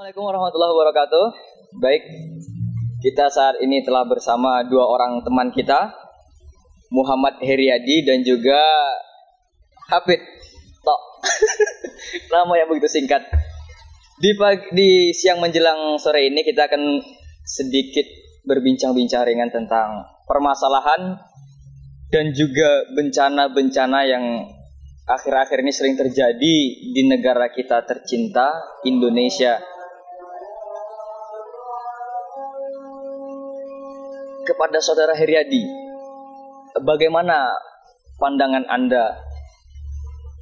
Assalamualaikum warahmatullahi wabarakatuh. Baik, kita saat ini telah bersama dua orang teman kita, Muhammad Heriadi dan juga Hafid Tok. Nama yang begitu singkat. Di siang menjelang sore ini kita akan sedikit berbincang-bincang ringan tentang permasalahan dan juga bencana-bencana yang akhir-akhir ini sering terjadi di negara kita tercinta, Indonesia. Kepada Saudara Heriadi, bagaimana pandangan Anda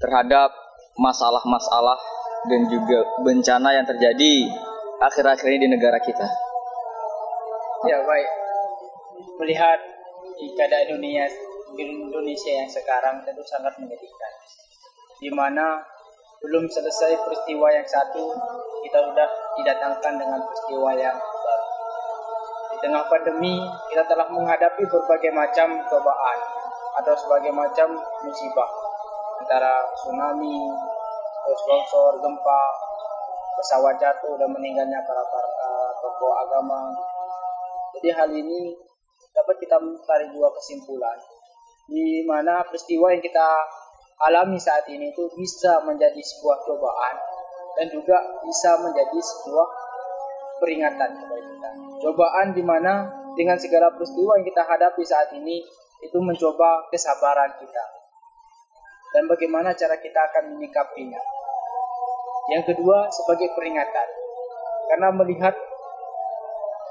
terhadap masalah-masalah dan juga bencana yang terjadi akhir-akhir ini di negara kita? Ya, baik. Melihat di keadaan Indonesia yang sekarang tentu sangat menyedihkan. Di mana belum selesai peristiwa yang satu, kita sudah didatangkan dengan peristiwa yang baru. Di tengah pandemi, kita telah menghadapi berbagai macam cobaan atau sebagai macam musibah, antara tsunami, terus longsor, gempa, pesawat jatuh dan meninggalnya para tokoh agama. Jadi hal ini dapat kita tarik dua kesimpulan, di mana peristiwa yang kita alami saat ini itu bisa menjadi sebuah cobaan dan juga bisa menjadi sebuah peringatan kepada kita. Cobaan di mana dengan segala peristiwa yang kita hadapi saat ini itu mencoba kesabaran kita dan bagaimana cara kita akan menyikapinya. Yang kedua, sebagai peringatan, karena melihat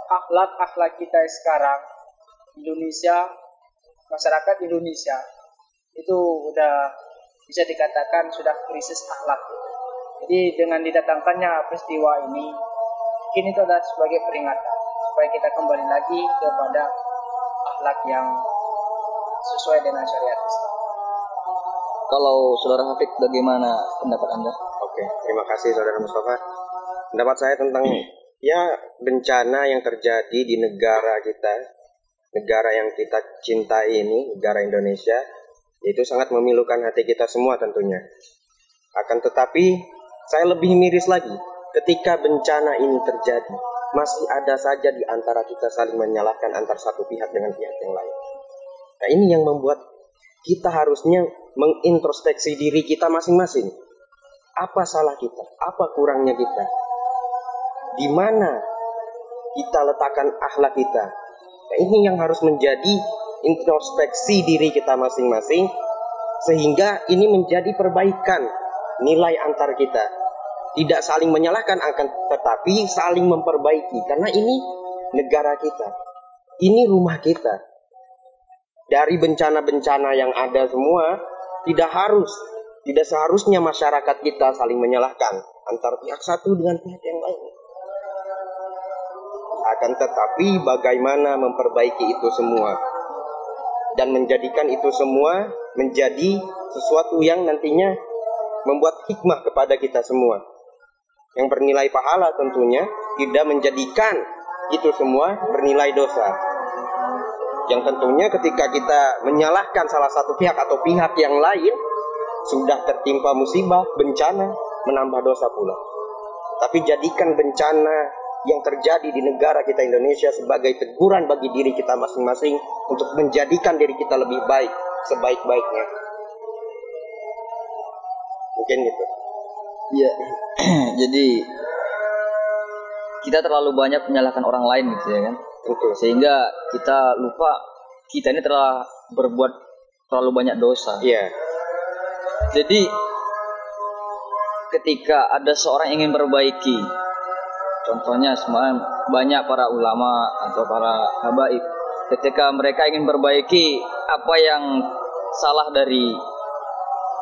akhlak kita sekarang, masyarakat Indonesia itu udah bisa dikatakan sudah krisis akhlak. Jadi dengan didatangkannya peristiwa ini, mungkin itu adalah sebagai peringatan supaya kita kembali lagi kepada akhlak yang sesuai dengan syariat Islam. Kalau Saudara Hafid, bagaimana pendapat Anda? Oke, terima kasih Saudara Mustafa. Pendapat saya tentang bencana yang terjadi di negara kita, negara yang kita cintai ini, negara Indonesia, itu sangat memilukan hati kita semua tentunya. Akan tetapi, saya lebih miris lagi, ketika bencana ini terjadi, masih ada saja di antara kita saling menyalahkan antar satu pihak dengan pihak yang lain. Nah, ini yang membuat kita harusnya mengintrospeksi diri kita masing-masing. Apa salah kita? Apa kurangnya kita? Di mana kita letakkan akhlak kita? Nah, ini yang harus menjadi introspeksi diri kita masing-masing, sehingga ini menjadi perbaikan nilai antar kita. Tidak saling menyalahkan, akan tetapi saling memperbaiki. Karena ini negara kita, ini rumah kita. Dari bencana-bencana yang ada semua, tidak seharusnya masyarakat kita saling menyalahkan antara pihak satu dengan pihak yang lain. Akan tetapi bagaimana memperbaiki itu semua dan menjadikan itu semua menjadi sesuatu yang nantinya membuat hikmah kepada kita semua, yang bernilai pahala tentunya, tidak menjadikan itu semua bernilai dosa. Yang tentunya ketika kita menyalahkan salah satu pihak atau pihak yang lain, sudah tertimpa musibah, bencana, menambah dosa pula. Tapi jadikan bencana yang terjadi di negara kita Indonesia sebagai teguran bagi diri kita masing-masing untuk menjadikan diri kita lebih baik, sebaik-baiknya. Mungkin gitu. Iya. Jadi kita terlalu banyak menyalahkan orang lain gitu ya kan. Betul. Sehingga kita lupa kita ini telah berbuat terlalu banyak dosa. Iya. Jadi ketika ada seorang yang ingin perbaiki, contohnya banyak para ulama atau para habaib, ketika mereka ingin perbaiki apa yang salah dari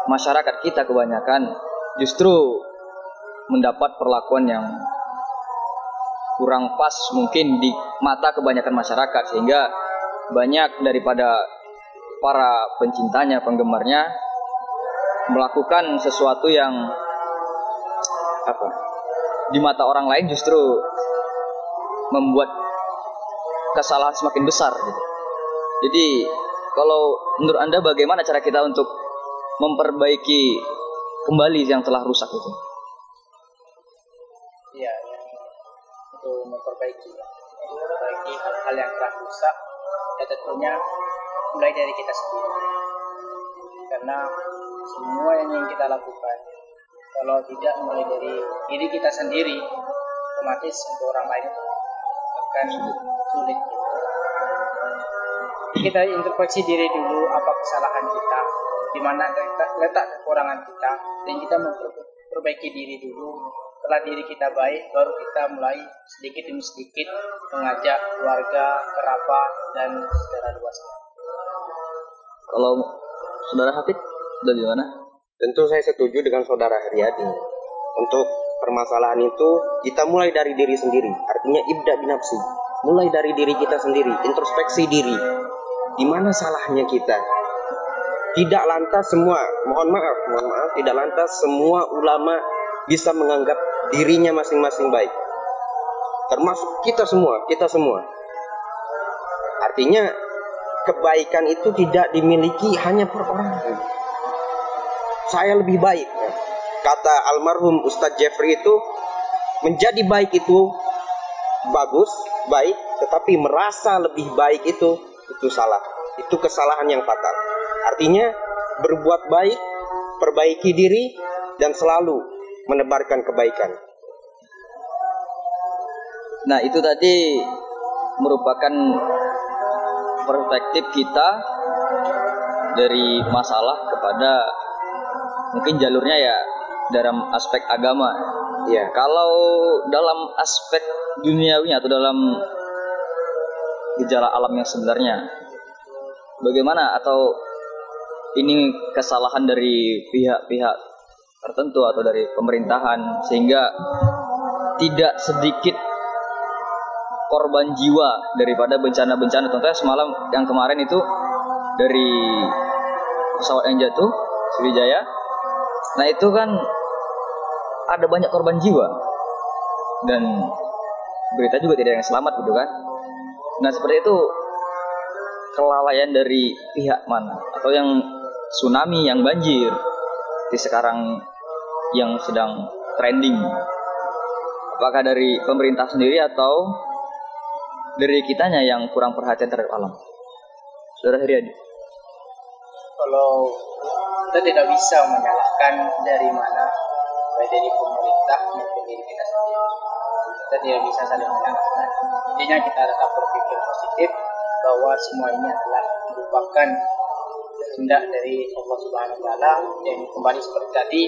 masyarakat kita, kebanyakan justru mendapat perlakuan yang kurang pas mungkin di mata kebanyakan masyarakat, sehingga banyak daripada para pencintanya, penggemarnya melakukan sesuatu yang di mata orang lain justru membuat kesalahan semakin besar gitu. Jadi kalau menurut Anda bagaimana cara kita untuk memperbaiki kembali yang telah rusak itu? Ya, memperbaiki hal-hal yang telah rusak, ya tentunya mulai dari kita sendiri. Karena semua yang ingin kita lakukan, kalau tidak mulai dari diri kita sendiri, otomatis untuk orang lain akan sulit. Kita introspeksi diri dulu, apa kesalahan kita, di mana letak kekurangan kita, dan kita memperbaiki diri dulu. Setelah diri kita baik, baru kita mulai sedikit demi sedikit mengajak keluarga, kerabat, dan secara luas. Kalau saudara Hafid, bagaimana? Tentu saya setuju dengan saudara Haryadi. Untuk permasalahan itu kita mulai dari diri sendiri. Artinya ibda binafsi. Mulai dari diri kita sendiri, introspeksi diri. Di mana salahnya kita? Tidak lantas semua, mohon maaf, tidak lantas semua ulama bisa menganggap dirinya masing-masing baik. Termasuk kita semua. Artinya kebaikan itu tidak dimiliki hanya perorangan. Saya lebih baik. Kata almarhum Ustadz Jeffrey itu, menjadi baik itu bagus, baik, tetapi merasa lebih baik itu salah. Itu kesalahan yang fatal. Artinya berbuat baik, perbaiki diri, dan selalu menebarkan kebaikan. Nah, itu tadi merupakan perspektif kita dari masalah kepada mungkin jalurnya ya dalam aspek agama. Ya. Kalau dalam aspek duniawi atau dalam gejala alam yang sebenarnya, bagaimana? Atau ini kesalahan dari pihak-pihak tertentu atau dari pemerintahan sehingga tidak sedikit korban jiwa daripada bencana-bencana. Contohnya semalam yang kemarin itu dari pesawat yang jatuh Sriwijaya. Nah itu kan ada banyak korban jiwa dan berita juga tidak ada yang selamat gitu kan. Nah seperti itu kelalaian dari pihak mana? Atau yang tsunami, yang banjir di sekarang yang sedang trending, apakah dari pemerintah sendiri atau dari kitanya yang kurang perhatian terhadap alam? Saudara Haryadi. Kalau kita tidak bisa menyalahkan dari mana, baik dari pemerintah maupun diri kita sendiri. Kita tidak bisa saling menyalahkan. Intinya kita tetap berpikir positif bahwa semua ini adalah merupakan kehendak dari Allah Subhanahu Wa Taala, dan kembali seperti tadi,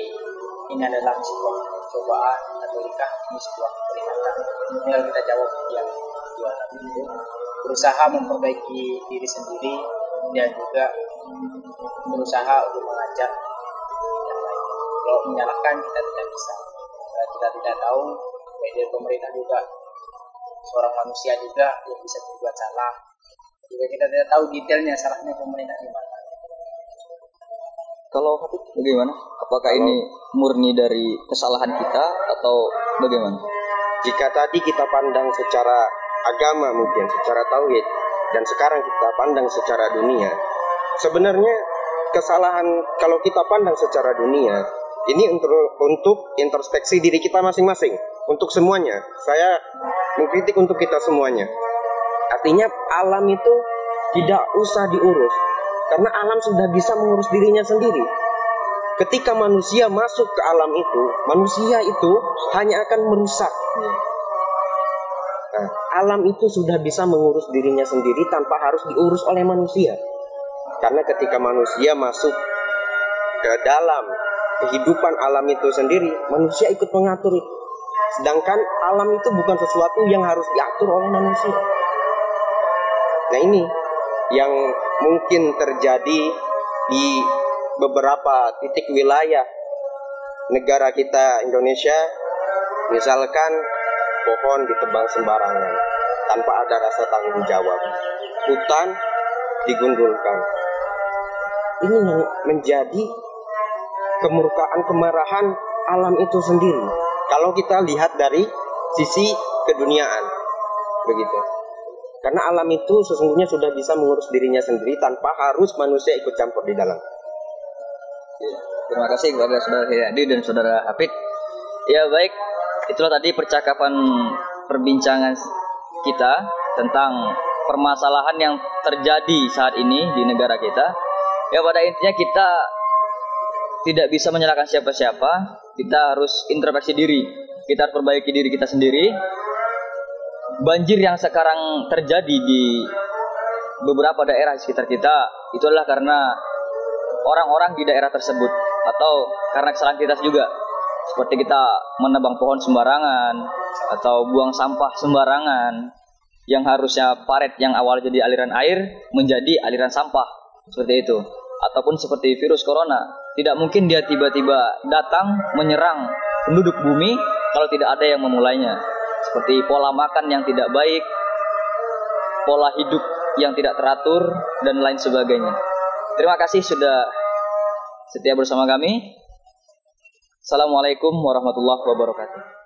ini adalah sebuah cobaan atau ini sebuah peringatan. Tinggal kita jawab yang dua tadi itu, berusaha memperbaiki diri sendiri dan juga berusaha untuk mengajak yang lain. Kalau menyalahkan kita tidak bisa. Kita tidak tahu, baik dari pemerintah juga, seorang manusia juga yang bisa berbuat salah. Juga kita tidak tahu detailnya salahnya pemerintah di mana. Kalau Hafid bagaimana? Apakah ini murni dari kesalahan kita atau bagaimana? Jika tadi kita pandang secara agama mungkin, secara tauhid, dan sekarang kita pandang secara dunia, sebenarnya kesalahan kalau kita pandang secara dunia, ini untuk introspeksi diri kita masing-masing, untuk semuanya. Saya mengkritik untuk kita semuanya. Artinya alam itu tidak usah diurus, karena alam sudah bisa mengurus dirinya sendiri. Ketika manusia masuk ke alam itu, manusia itu hanya akan merusak. Nah, alam itu sudah bisa mengurus dirinya sendiri tanpa harus diurus oleh manusia. Karena ketika manusia masuk ke dalam kehidupan alam itu sendiri, manusia ikut mengatur itu. Sedangkan alam itu bukan sesuatu yang harus diatur oleh manusia. Nah ini yang mungkin terjadi di beberapa titik wilayah negara kita Indonesia. Misalkan pohon ditebang sembarangan tanpa ada rasa tanggung jawab, hutan digundulkan. Ini yang menjadi kemurkaan, kemarahan alam itu sendiri. Kalau kita lihat dari sisi keduniaan, begitu. Karena alam itu sesungguhnya sudah bisa mengurus dirinya sendiri tanpa harus manusia ikut campur di dalam. Ya, terima kasih kepada saudara Haryadi dan saudara Hafid. Ya baik, itulah tadi percakapan perbincangan kita tentang permasalahan yang terjadi saat ini di negara kita. Ya pada intinya kita tidak bisa menyalahkan siapa-siapa. Kita harus introspeksi diri. Kita harus perbaiki diri kita sendiri. Banjir yang sekarang terjadi di beberapa daerah di sekitar kita itu adalah karena orang-orang di daerah tersebut atau karena kesalahan kita juga. Seperti kita menebang pohon sembarangan atau buang sampah sembarangan yang harusnya parit yang awal jadi aliran air menjadi aliran sampah. Seperti itu. Ataupun seperti virus corona. Tidak mungkin dia tiba-tiba datang menyerang penduduk bumi kalau tidak ada yang memulainya. Seperti pola makan yang tidak baik, pola hidup yang tidak teratur, dan lain sebagainya. Terima kasih sudah setia bersama kami. Assalamualaikum warahmatullahi wabarakatuh.